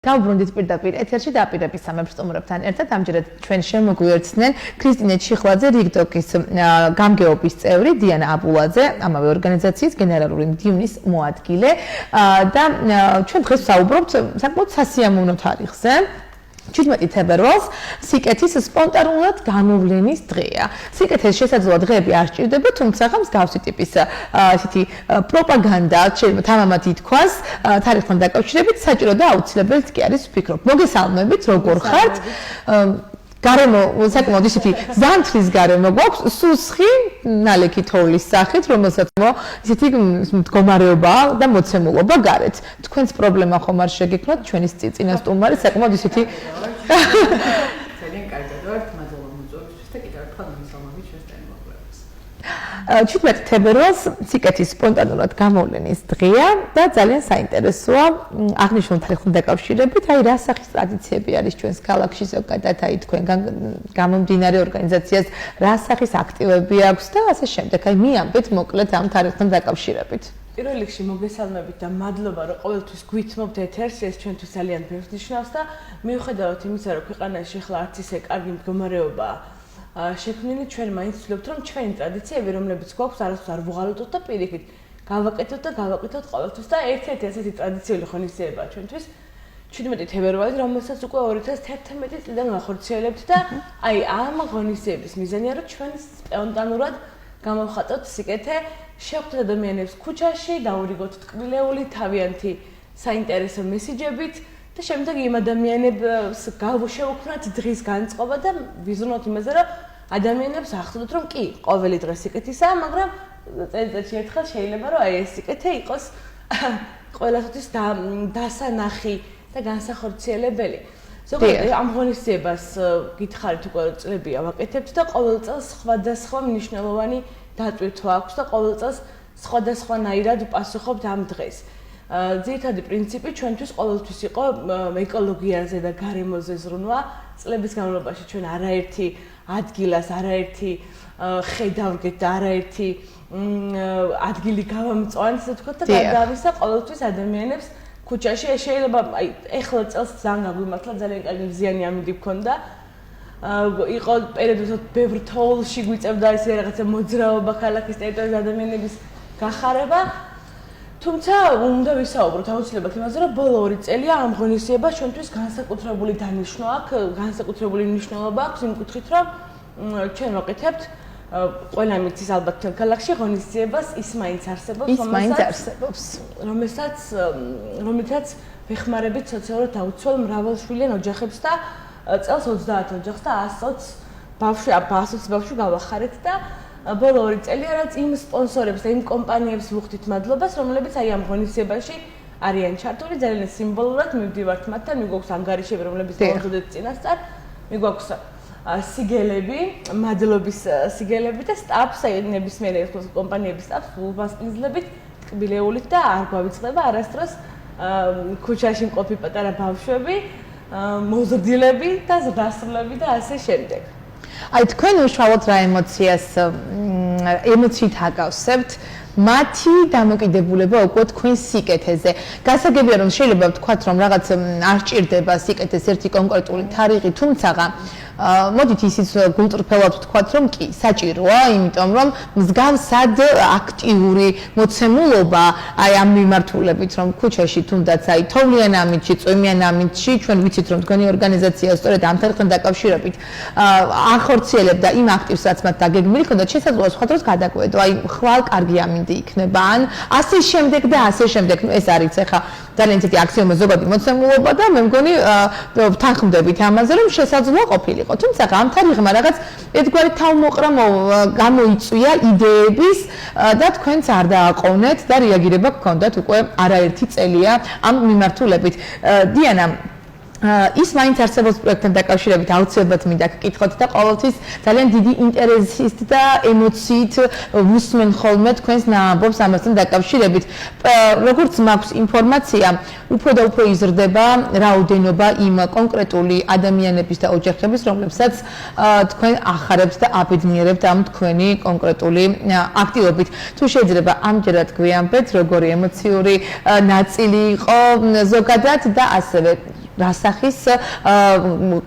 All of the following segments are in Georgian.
Დავბრუნდით პირდაპირ ეთერში დაპირების სამეფსტუმრებთან ერთად ამჯერად ჩვენ შემოგვიერთდნენ ქრისტინე ჩიხლაძე, რიგდოკის გამგეობის წევრი, დიანა აბულაძე, ამავე ორგანიზაციის გენერალური მდივნის მოადგილე და ჩვენ დღეს ვსაუბრობთ საკმაოდ სასიამოვნო თარიღზე. 17 თებერვალს სიკეთის სპონტანურად გამოვლენის დღეა. სიკეთის შესაძლოა დღეები არ სჭირდება, თუმცა მსგავსი ტიპის ესეთი პროპაგანდა შეიძლება თამამად ითქვას თარიღთან დაკავშირებით საჭირო და აუცილებელიც კი არის ვფიქრობ. მოგესალმებით, როგორ ხართ? გარემო საკმაოდ ისეთი ზამთრის გარემო გვაქვს, სუსხი ნალექი თოვლის სახით, რომელსაც ისეთი მდგომარეობა და მოცემულობა გარეთ. თქვენს პრობლემა ხომ არ შეგექმნათ ჩვენი წინასწარმეტყველი საკმაოდ ისეთი ძალიან კარგად ვართ, მადლობა მოწვევისთვის და კიდევ ერთხელ მოგესალმებით ჩვენს ტელემოკლებას. 17 თებერვალს სიკეთის სპონტანურად გამოვლენის დღეა და ძალიან საინტერესოა აღნიშნულ თარიღთან დაკავშირებით, აი რა სახის ტრადიციები არის ჩვენს ქალაქში ზოგადად, აი თქვენ გამომდინარე ორგანიზაციას რა სახის აქტივები აქვს და ასე შემდეგ. აი მიამბეთ მოკლედ ამ თარიღთან დაკავშირებით. პირველ რიგში მოგესალმებით და მადლობა რომ ყოველთვის გვითმობთ ეთერს, ეს ჩვენთვის ძალიან ბევრს ნიშნავს და მიუხედავად იმისა, რომ ქვეყანაში ახლა არც ისე კარგი მდგომარეობაა შექმნილი, ჩვენ მაინც ვცდილობთ რომ ჩვენი ტრადიციები, რომლებიც გვაქვს, არასდროს არ ვუღალატოთ და პირიქით გავაკეთოთ და გავაკეთოთ ყოველთვის და ერთ-ერთი ასეთი ტრადიციული ღონისძიებაა ჩვენთვის 17 თებერვალი, რომელსაც უკვე 2011 წლიდან ვახორციელებთ და აი ამ ღონისძიების მიზანია რომ ჩვენ სპონტანურად გამოვხატოთ სიკეთე, შევხვდეთ ადამიანებს ქუჩაში, დაურიგოთ ტკბილეული, თავიანთი საინტერესო მესიჯებით და შემდეგ იმ ადამიანებს შევუქმნათ დღის განწყობა და ვიზრუნოთ იმაზე, რომ ადამიანებს ახსოვდეთ, რომ კი, ყოველი დღე სიკეთისაა, მაგრამ წელიწადში ერთხელ შეიძლება რომ აი ეს სიკეთე იყოს ყველასთვის დასანახი და განსახორციელებელი. ზოგადად ამ ღონისძიებას გითხარით უკვე წლებია ვაკეთებთ და ყოველ წელს სხვადასხვა მნიშვნელოვანი დატვირთვა აქვს და ყოველ წელს სხვადასხვანაირად ვპასუხობთ ამ დღეს. ძირითადი პრინციპი ჩვენთვის ყოველთვის იყო ეკოლოგიაზე და გარემოზე ზრუნვა. წლების განმავლობაში ჩვენ არაერთი ადგილას, არაერთი ხე დავდგეთ და არაერთი ადგილი გავამწვანთ, ასე ვთქვათ და გარდა ამისა ყოველთვის ადამიანებს ქუჩაში შეიძლება აი ეხლა წელს ძალიან გაგვიმართლა, ძალიან კარგი მზიანი ამინდი გქონდა. იყო პერიოდი, როდესაც ბევრ თოვლში გვიწევდა ესე რაღაცა მოძრაობა ქალაქის ტერიტორიაზე ადამიანების გახარება. თუმცა უნდა ვისაუბროთ აუცილებლად იმაზე, რომ ბოლო 2 წელია ამ ღონისძიებას ჩვენთვის განსაკუთრებული დანიშვნა აქვს, განსაკუთრებული მნიშვნელობა აქვს იმ კუთხით, რომ ჩვენ ვაკეთებთ ყველა მიწის ალბათ ჩვენ ქალაქში ღონისძიებას ის მაინც არსებობს, რომელსაც ვეხმარებით სოციალურად დაუცველ მრავალშვილიან ოჯახებს და წელს 30 ოჯახს და 120 ბავშვი გავახარეთ და ბოლო 2 წელია რაც იმ სპონსორებს და იმ კომპანიებს ვუხდით მადლობას, რომლებიც აი ამ ღონისძიებაში არიან ჩართული, ძალიან სიმბოლურად მივდივართ მათთან, მიგვაქვს ანგარიშები, რომლებიც დავუძვდეთ წინასწარ, მიგვაქვს სიგელები, მადლობის სიგელები და სტაფს, ნებისმიერი კომპანიების სტაფს ვუვასპინძლებით ტკბილეულით და არ გვავიწყდება არასდროს ქუჩაში მყოფი პატარა ბავშვები, მოზრდილები და ზრდასრულები და ასე შემდეგ. აი თქვენ უშუალოდ რა ემოციით აკავსებთ მათი დამოკიდებულება უკვე თქვენ სიკეთეზე. გასაგებია რომ შეიძლება ვთქვათ რომ რაღაც არ სჭირდება სიკეთეს ერთი კონკრეტული თარიღი, თუმცა მოდით ისიც გულწრფელად ვთქვათ რომ კი საჭიროა, იმიტომ რომ მსგავსად აქტიური მოცემულობა აი ამ მიმართულებით რომ ქუჩაში თუნდაც აი თოვლიან ამინდში, წვიმიან ამინდში ჩვენ ვიცით რომ თქვენი ორგანიზაცია სწორედ ამ თარიღთან დაკავშირებით ახორციელებდა იმ აქტივს რაც მათ დაგეგმილი ჰქონდათ, შესაძლოა სხვა დროს გადაგვედო, აი ხვალ კარგი ამინდი იქნება ან ასე შემდეგ და ასე შემდეგ. ეს არის ახლა ძალიან ცეთი აქსიომა ზოგადი მოცემულობა და მე მგონი ვთანხმდებით ამაზე რომ შესაძლოა ყოფილიყო. თუმცა ამ თარიღმა რაღაც ერთგვარი თავმოყრა გამოიწვია იდეების და თქვენც არ დააყოვნეთ და რეაგირება გქონდათ უკვე არაერთი წელია ამ მიმართულებით. დიანა ის მაინც არსებობს პროექტთან დაკავშირებით აუცილებლად მინდა გკითხოთ და ყოველთვის ძალიან დიდი ინტერესით და ემოციით ვუსმენ ხოლმე თქვენს ნაამბობს ამასთან დაკავშირებით. როგორც მაქვს ინფორმაცია, უფრო და უფრო იზრდება რაოდენობა იმ კონკრეტული ადამიანების და ოჯახების, რომლებსაც თქვენ ახარებთ და აბედნიერებთ ამ თქვენი კონკრეტული აქტივობით. თუ შეიძლება ამჯერად გვიამბეთ, როგორი ემოციური ნაწილი იყო ზოგადად და ასევე რასახის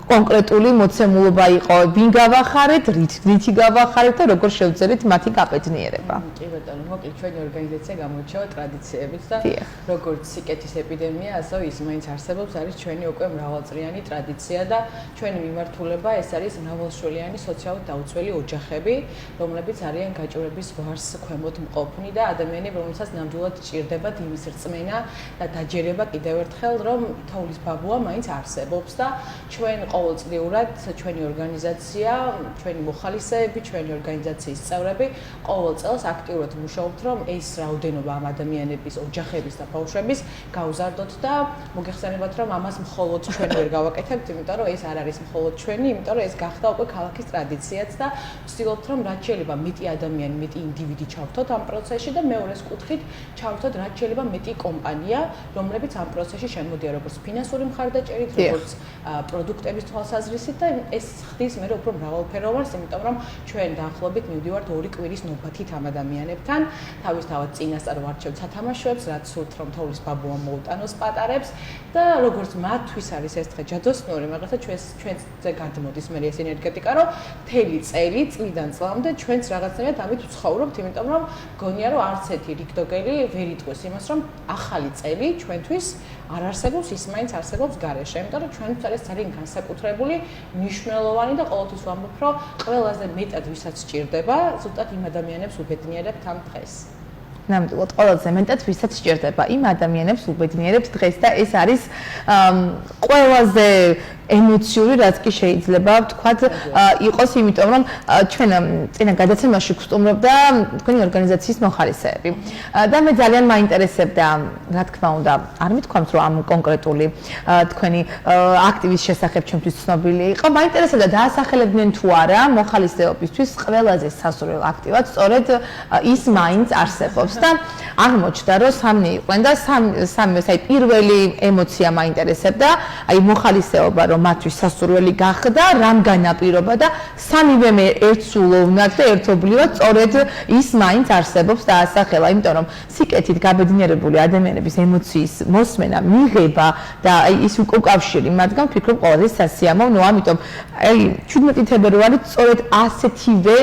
კონკრეტული მოცემულობა იყო, ვინ გავახარეთ, რითი გავახარეთ და როგორ შევძელით მათი გაბედნიერება. კი ბატონო, მოკლედ ჩვენი ორგანიზაცია გამოირჩევა ტრადიციებით და როგორც სიკეთის ეპიდემია, ასევე ის მაინც არსებობს, არის ჩვენი უკვე მრავალწლიანი ტრადიცია და ჩვენი მიმართულება ეს არის მრავალშვილიანი სოციალურად დაუცველი ოჯახები, რომლებიც არიან გაჭირვების ვარს ქვემოთ მყოფნი და ადამიანები, რომელსაც ნამდვილად ჭირდებათ იმის რწმენა და დაჯერება კიდევ ერთხელ, რომ თოვლის ბაბუა მაინც არსებობს და ჩვენ ყოველწლიურად ჩვენი ორგანიზაცია, ჩვენი მოხალისეები, ჩვენი ორგანიზაციის წევრები ყოველ წელს აქტიურად მუშაობთ, რომ ეს რაოდენობა ამ ადამიანების, ოჯახების და ბავშვების გავზარდოთ და მოგეხსენებათ, რომ ამას მხოლოდ ჩვენ ვერ გავაკეთებთ, იმიტომ რომ ეს არ არის მხოლოდ ჩვენი, იმიტომ რომ ეს გახდა უკვე ქალაქის ტრადიციაც და ვცდილობთ, რომ რაც შეიძლება მეტი ადამიანი, მეტი ინდივიდი ჩავთოთ ამ პროცესში და მეორეს კუთხით ჩავთოთ რაც შეიძლება მეტი კომპანია, რომლებიც ამ პროცესში შემოდიან როგორც ფინანსური მხარდაჭერით, როგორც პროდუქტების თვალსაზრისით და ეს ხდის მე უფრო მრავალფეროვანს, იმიტომ რომ ჩვენ დაახლოებით მივდივართ 2 კვირის ნობათით ამ ადამიანებთან, თავისთავად წინასწარ ვარჩევთ სათამაშოებს, რაც სურთ რომ თოვლის ბაბუა მოუტანოს პატარებს და როგორც მათთვის არის ეს დღე ჯადოსნური, მაგათა ჩვენზე გადმოდის მე ეს ენერგეტიკა, რომ მთელი წელი წლიდან წლამდე ჩვენც რაღაცნაირად ამით ვცხოვრობთ, იმიტომ რომ გონია რომ არც ერთი რიგდოგელი ვერ იტყვის იმას, რომ ახალი წელი ჩვენთვის არ არსებობს, ის მაინც არსებობს გარეშე, იმიტომ რომ ჩვენთვის არის ძალიან განსაკუთრებული, მნიშვნელოვანი და ყოველთვის ვამბობ, რომ ყველაზე მეტად ვისაც სჭირდება, ზუსტად იმ ადამიანებს უბედნიერებთ ამ დღეს. ნამდვილად ყველაზე მეტად ვისაც სჭირდება იმ ადამიანებს უბედნიერებთ დღეს და ეს არის ყველაზე ემოციური რაც კი შეიძლება ვთქვათ იყოს, იმიტომ რომ ჩვენ წინა გადაცემაში გვსტუმრობდა თქვენი ორგანიზაციის მოხალისეები და მე ძალიან მაინტერესებდა, რა თქმა უნდა, არ მithქვამთ რომ ამ კონკრეტული თქვენი აქტივის შესახებ ჩვენთვის ცნობილი იყო, მაინტერესებდა დაასახელებდნენ თუ არა მოხალისეობისთვის ყველაზე სასურველ აქტივად სწორედ ის მაინც არსებობს და აღმოჩნდა რომ სამი იყვნენ და სამივე აი პირველი ემოცია მაინტერესებდა, აი მოხალისეობა რომ მათთვის სასურველი გახდა, რამ განაპირობა და სამივე მე ერთსულოვნად და ერთობლივად სწორედ ის მაინც არსებობს და ასახელა, იმიტომ რომ სიკეთით გაბედნიერებული ადამიანების ემოციის მოსმენა, მიღება და აი ის უკავშირი მათგან ვფიქრობ ყველაზე სასიამოვნო, ამიტომ აი 17 თებერვალი სწორედ ასეთივე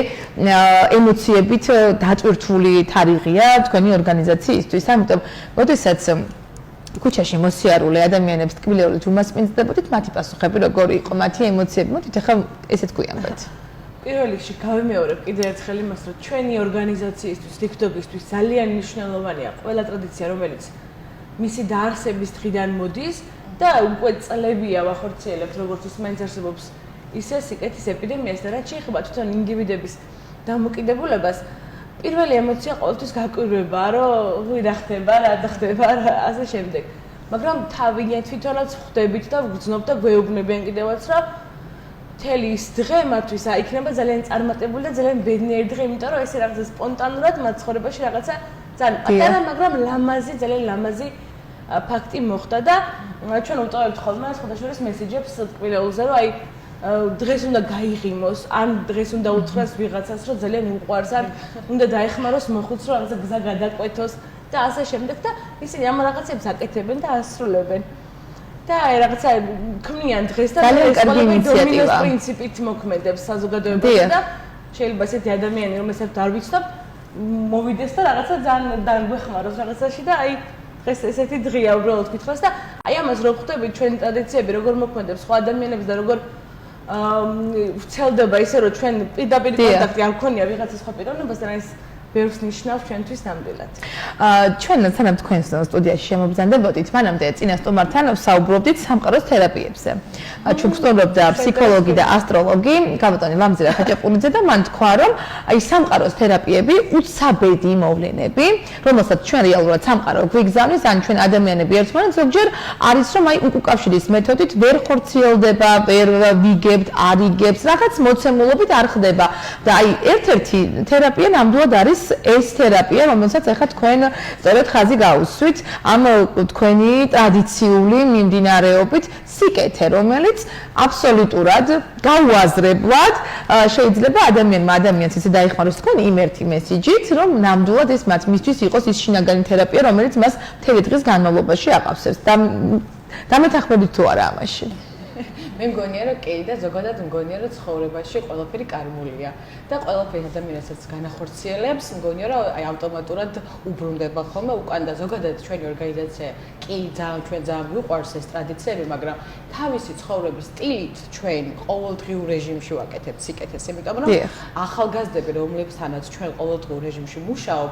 ემოციებით დატვირთული თარიღია თქვენი ორგანიზაციისთვის, ამიტომ როდესაც ქუჩაში მოსიარულე ადამიანებს ტკბილეულით უმასპინძლებოდით, მათი პასუხები როგორი იყო, მათი ემოციები, მოდით ახლა ესეთ გვიამბეთ. პირველ რიგში გავიმეორებ კიდევ ერთხელ იმას, რომ ჩვენი ორგანიზაციისთვის, TikTok-ისთვის ძალიან მნიშვნელოვანია ყველა ტრადიცია, რომელიც მისი დაარსების დღიდან მოდის და უკვე წლებია ვახორციელებთ, როგორც ის მაინც არსებობს ისე სიკეთის ეპიდემიას და რაც შეეხება თვითონ ინდივიდების დამოკიდებულებას. პირველი ემოცია ყოველთვის გაკვირვებაა, რომ რა ხდება, რა ხდება, ასე შემდეგ. მაგრამ თავიანთ თვითონაც ხვდებით და ვგრძნობ და გვეუბნებიან კიდევაც, რომ მთელი ის დღე მათთვის აიქნება ძალიან წარმატებული და ძალიან ბედნიერი დღე, იმიტომ რომ ესე რაღაცა სპონტანურად მათ ცხოვრებაში რაღაცა ძალიან პატარა, მაგრამ ლამაზი, ძალიან ლამაზი ფაქტი მოხდა და ჩვენ ვუტოვებთ ხოლმე სხვადასხვა მესიჯებს ტკბილეულზე, რომ აი დღეს უნდა გაიღიმოს, ან დღეს უნდა უთხრას ვიღაცას, რომ ძალიან უყვარს, ან უნდა დაეხმაროს მოხუცს, რომ რაღაცა გზა გადაკვეთოს და ასე შემდეგ და ისინი ამ რაღაცებს აკეთებენ და ასრულებენ. და აი რაღაცა ქმნიან დღეს და დომინოს პრინციპით მოქმედებს საზოგადოებაში და შეიძლება ესეთი ადამიანი, რომელსაც არ ვიცნობ, მოვიდეს და რაღაცა ძალიან დაგვეხმაროს რაღაცაში და აი დღეს ესეთი დღეა უბრალოდ გითხრას და აი ამას რო ხვდებით ჩვენი ტრადიციები როგორ მოქმედებს სხვა ადამიანებს და როგორ ვრცელდება ისე რომ ჩვენ პირდაპირ კონტაქტი არ გქონია ვიღაცის სხვა პიროვნებასთან, ის ბევრს ნიშნავს ჩვენთვის ნამდვილად. ჩვენ სანამ თქვენ სტუდიაში შემობრძანდებოდით, მანამდე წინა სტუმართან ვსაუბრობდით სამყაროს თერაპიებზე. ჩვენ ვსაუბრობდა ფსიქოლოგი და ასტროლოგი, გაბატონი ლამზირა ხაჭაპურიძე და მან თქვა, რომ აი სამყაროს თერაპიები უცაბედი მოვლენები, რომელსაც ჩვენ რეალურად სამყარო გვიგზავნის, ან ჩვენ ადამიანები ერთმანეთს ზოგჯერ არის რომ აი უკავშირის მეთოდით ვერ ხორციელდება, ვერ ვიგებთ, არ იგებს, რაღაც მოცემულობით არ ხდება და აი ერთ-ერთი თერაპია ნამდვილად არის ეს თერაპია, რომელსაც ახლა თქვენ სწორედ ხაზი გაუსვით ამ თქვენი ტრადიციული მიმდინარეობით სიკეთე, რომელიც აბსოლუტურად გაუაზრებლად შეიძლება ადამიანს ისე დაიხმაროს თქვენ იმ ერთი მესიჯით, რომ ნამდვილად ეს მისთვის იყოს ის შინაგანი თერაპია, რომელიც მას მთელი დღის განმავლობაში აყავსებს და დამეთანხმებით თუ არა ამაში? მე მგონია რომ კი და ზოგადად მგონია რომ ცხოვრებაში ყველაფერი კარგულია და ყველაფერი ადამიანსაც განახორციელებს მგონია რომ აი ავტომატურად უბრუნდება ხოლმე უკან და ზოგადად ჩვენი ორგანიზაცია კი ძალიან მიყვარს ეს ტრადიციები მაგრამ თავისი ცხოვრების სტილით ჩვენ ყოველდღიურ რეჟიმში ვაკეთებთ სიკეთეს იმიტომ რომ ახალგაზრდები რომლებთანაც ჩვენ ყოველდღიურ რეჟიმში მუშაობ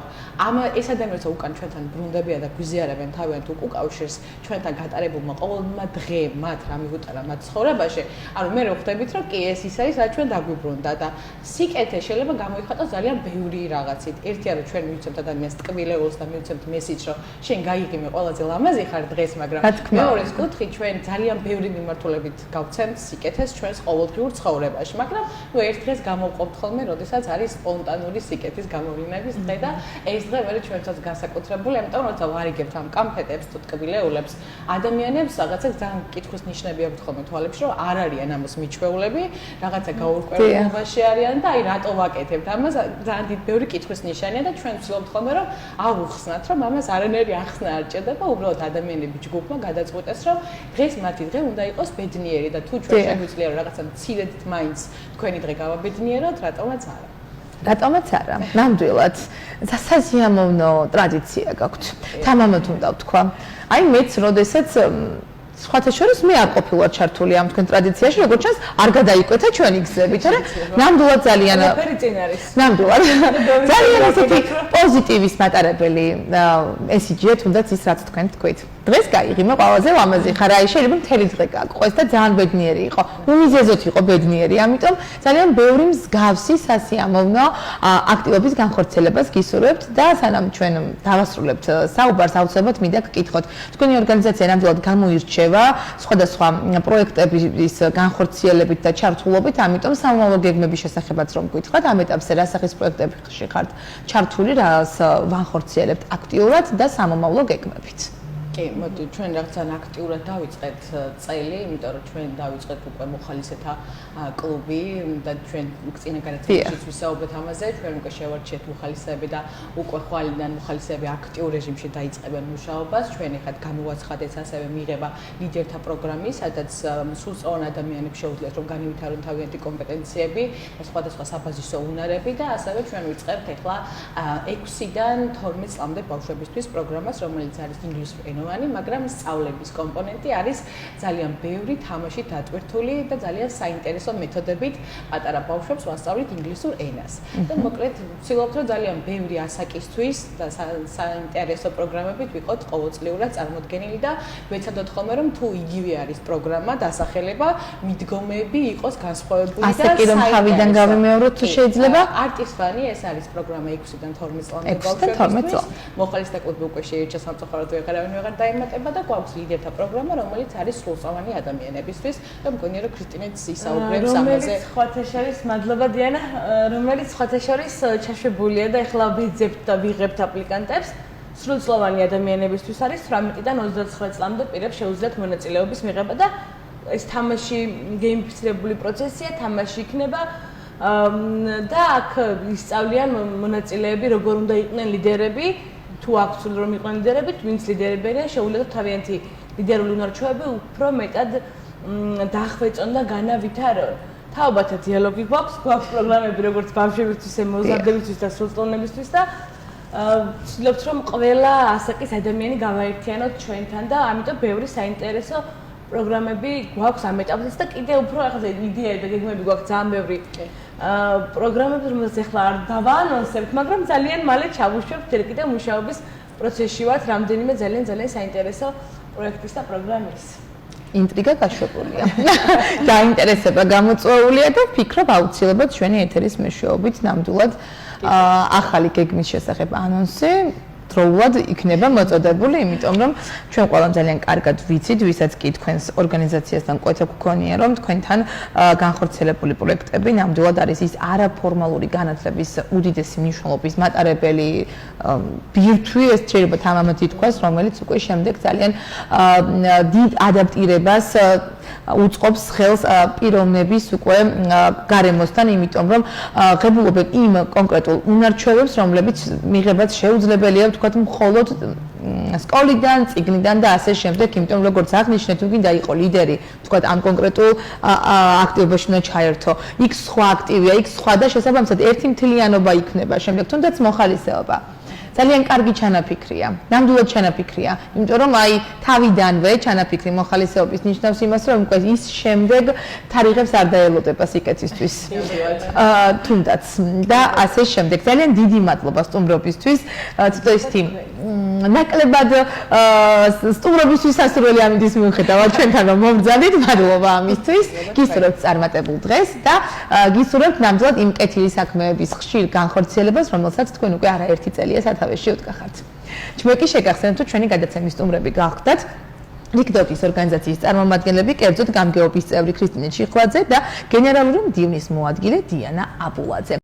ეს ადამიანებიც უკან ჩვენთან ბრუნდებიან და გვიზიარებენ თავიანთ უკავშირს ჩვენთან გატარებულმა ყოველდღიურმა დღემ მათ რა მიუტარა მათ ცხოვრებაში ანუ მე ვხვდებით რომ კი ეს ის არის რაც ჩვენ დაგვიბრუნდა და სიკეთე შეიძლება გამოიხატოს ძალიან ბევრი რაღაცით ერთია რომ ჩვენ მივიცემთ ადამიანს ტკბილეულს და მივიცემთ მესიჯს რომ შენ გაიგიმე ყველაზე ლამაზი ხარ დღეს მაგრამ მეორეს კუთხით ჩვენ ძალიან ბევრი მიმართულებით გავცემთ სიკეთეს ჩვენს ყოველდღიურ ცხოვრებაში მაგრამ ნუ ერთ დღეს გამოვყოფთ ხოლმე როდესაც არის სპონტანური სიკეთის გამოვლინების დღე და ეს დღე მე ჩვენთაც განსაკუთრებული ამიტომ როცა ვარიგებთ ამ კამფეტებს თუ ტკბილეულებს ადამიანებს რაღაცა ძალიან კითხვის ნიშნები აქვთ ხოლმე თვალებში რომ არ არიან ამას მიჩვეულები, რაღაცა გაურკვევლობაში არიან და აი რატო ვაკეთებთ ამას ძალიან დიდი ბევრი კითხვის ნიშანია და ჩვენ ვცდილობთ ხოლმე რომ ავუხსნათ რომ ამას არანაირი ახსნა არ ჭირდება, უბრალოდ ადამიანები ჯგუფმა გადაწყვეტეს რომ დღეს მათი დღე უნდა იყოს ბედნიერი და თუ ჩვენ შეგვიძლია რომ რაღაცა მცირედით მაინც თქვენი დღე გავაბედნიეროთ, რატომაც არა. რატომაც არა. ნამდვილად სასიამოვნო ტრადიცია გაქვთ. თამამად უნდა ვთქვა. აი მეც როდესაც სხვათა შორის მე არ ყოფილვარ ჩართული ამ თქვენ ტრადიციაში, როგორც ჩანს, არ გადაიკვეთა ჩვენი გზები, თორე ნამდვილად ძალიან ნამდვილად ძალიან ასეთი პოზიტივის მატარებელი მესიჯია, თუნდაც ის რაც თქვენ თქვით. დღეს გაიღიმე ყველაზე ლამაზი ხარ, აი შეიძლება მთელი დღე გაგვყოს და ძალიან ბედნიერი იყო. უმიზეზოთ იყო ბედნიერი, ამიტომ ძალიან ბევრი მსგავსი სასიამოვნო აქტივობის განხორციელებას გისურვებთ და სანამ ჩვენ დავასრულებთ საუბარს, აუცილებლად მინდა გკითხოთ. თქვენი ორგანიზაცია ნამდვილად გამოირჩევა სხვადასხვა პროექტების განხორციელებით და ჩართულობით, ამიტომ სამომავლო გეგმების შესახებაც რომ გკითხოთ, ამ ეტაპზე რა სახის პროექტებში ხართ ჩართული, რას ვანხორციელებთ აქტიურად და სამომავლო გეგმებით. კი, მოდი ჩვენ რაღაცა აქტიურად დავიწყეთ წელი, იმიტომ რომ ჩვენ დავიწყეთ უკვე მოხალისეთა კლუბი და ჩვენ წინა განათლებაშიც ვისაუბრეთ ამაზე, ჩვენ უკვე შევარჩიეთ მოხალისეები და უკვე ხვალიდან მოხალისეები აქტიურ რეჟიმში დაიწყებენ მუშაობას. ჩვენ ეხლა გამოვაცხადეთ ასევე მიღება ლიდერთა პროგრამი, სადაც სრულწლოვან ადამიანებს შეუძლიათ რომ განივითარონ თავიანთი კომპეტენციები და სხვადასხვა საბაზისო უნარები და ასევე ჩვენ ვიწყებთ ეხლა 6-დან 12 წლამდე ბავშვებისთვის პროგრამას, რომელიც არის ინგლისური მაგრამ სწავლების კომპონენტი არის ძალიან ბევრი თამაში დატვირთული და ძალიან საინტერესო მეთოდებით პატარა ბავშვებს ვასწავლით ინგლისურ ენას. და მოკლედ ვცდილობთ რომ ძალიან ბევრი ასაკისთვის და საინტერესო პროგრამებით ვიყოთ ყოველწლიურად წარმოდგენილი და ვეცადოთ ხოლმე რომ თუ იგივე არის პროგრამა დასახელება, მიდგომები იყოს განსხვავებული და ასე კი რომ თავიდან გავიმეოროთ თუ შეიძლება. არტისფანი ეს არის პროგრამა 6-დან 12 წლამდე ბავშვებისთვის. მოხალისეთა კლუბი უკვე შეირჩა სამწუხაროდ ვეღარავინ დაემატება და გვაქვს ლიდერთა პროგრამა, რომელიც არის სრულწლოვანი ადამიანებისთვის და მგონია რომ ქრისტინეც ისაუბრებს ამაზე. რომელიც სხვათა შორის, მადლობა დიანა, რომელიც სხვათა შორის ჩაშვებულია და ეხლა ვიძებთ და ვიღებთ აპლიკანტებს. სრულწლოვანი ადამიანებისთვის არის 18-დან 29 წლამდე პირებს შეუძლიათ მონაწილეობის მიღება და ეს თამაში გეიმიფიცირებული პროცესია, თამაში იქნება და აქ ისწავლიან მონაწილეები როგორ უნდა იყვნენ ლიდერები. თუ აქვს სული რომ იყვნენ ლიდერები, ვინც ლიდერები არიან, შეუძლიათ თავიანთი ლიდერული უნარ-ჩვევები უფრო მეტად დახვეწონ და განავითარონ. თაობათა დიალოგი გვაქვს პროგრამები როგორც ბავშვებისთვის, მოზარდებისთვის და სრულწლოვნებისთვის და ვცდილობთ რომ ყველა ასაკის ადამიანი გავაერთიანოთ ჩვენთან და ამიტომ ბევრი საინტერესო პროგრამები გვაქვს ამ ეტაპზე და კიდე უფრო ახლა იდეები და გეგმები გვაქვს ძალიან ბევრი. პროგრამები რომელსაც ახლა არ დავაანონსებთ, მაგრამ ძალიან მალე ჩავუშვებთ კიდე მუშაობის პროცესში ვართ რამდენიმე ძალიან საინტერესო პროექტის და პროგრამის. ინტრიგა გაშვებულია. დაინტერესება გამოწვეულია და ვფიქრობ აუცილებლად ჩვენი ეთერის მეშვეობით ნამდვილად ახალი გეგმის შესახებ ანონსი დროულად იქნება მოწოდებული, იმიტომ რომ ჩვენ ყველამ ძალიან კარგად ვიცით, ვისაც კი თქვენს ორგანიზაციასთან კვეთა გქონია, რომ თქვენთან განხორციელებული პროექტები ნამდვილად არის ის არაფორმალური განათლების უდიდესი მნიშვნელობის მატარებელი ბირთვი, ეს შეიძლება თამამად ითქვას, რომელიც უკვე შემდეგ ძალიან დიდ ადაპტირებას უწყობს ხელს პიროვნების უკვე გარემოსთან, იმიტომ რომ ღებულობენ იმ კონკრეტულ უნარ-ჩვევებს, რომლებიც მიღებაც შეუძლებელია, ვთქვათ, მხოლოდ სკოლიდან, წიგნიდან და ასე შემდეგ, იმიტომ რომ როგორც აღნიშნეთ, თუ გინდა იყო ლიდერი, თქვა ამ კონკრეტულ აქტივობაში უნდა ჩაერთო. იქ სხვა აქტივია, იქ სხვა და შესაბამისად ერთი მთლიანობა იქნება შემდეგ, თუნდაც მოხალისეობა. ძალიან კარგი ჩანაფიქრია, ნამდვილად ჩანაფიქრია, იმიტომ რომ აი თავიდანვე ჩანაფიქრი მოხალისეობის ნიშნავს იმას, რომ უკვე ის შემდეგ თარიღებს არ დაელოდება სიკეთისთვის. თუნდაც და ასე შემდეგ. ძალიან დიდი მადლობა სტუმრობისთვის, ცოტა ისეთი ნაკლებად სტუმრობისთვის სასურველი ამინდის მიუხედავად ჩვენთან რომ მომბრძანეთ, მადლობა ამისთვის. გისურვებთ წარმატებულ დღეს და გისურვებთ ნამდვილად იმ კეთილი საქმეების ხშირ განხორციელებას, რომელსაც თქვენ უკვე არაერთი წელია სათავეში უდგახართ. ჩვენ შეგახსენებთ, რომ ჩვენი გადაცემის სტუმრები გახდათ ლიკდოტის ორგანიზაციის წარმომადგენლები, კერძოდ გამგეობის წევრი ქრისტინე ჩიხლაძე და გენერალური მდივნის მოადგილე დიანა აბულაძე.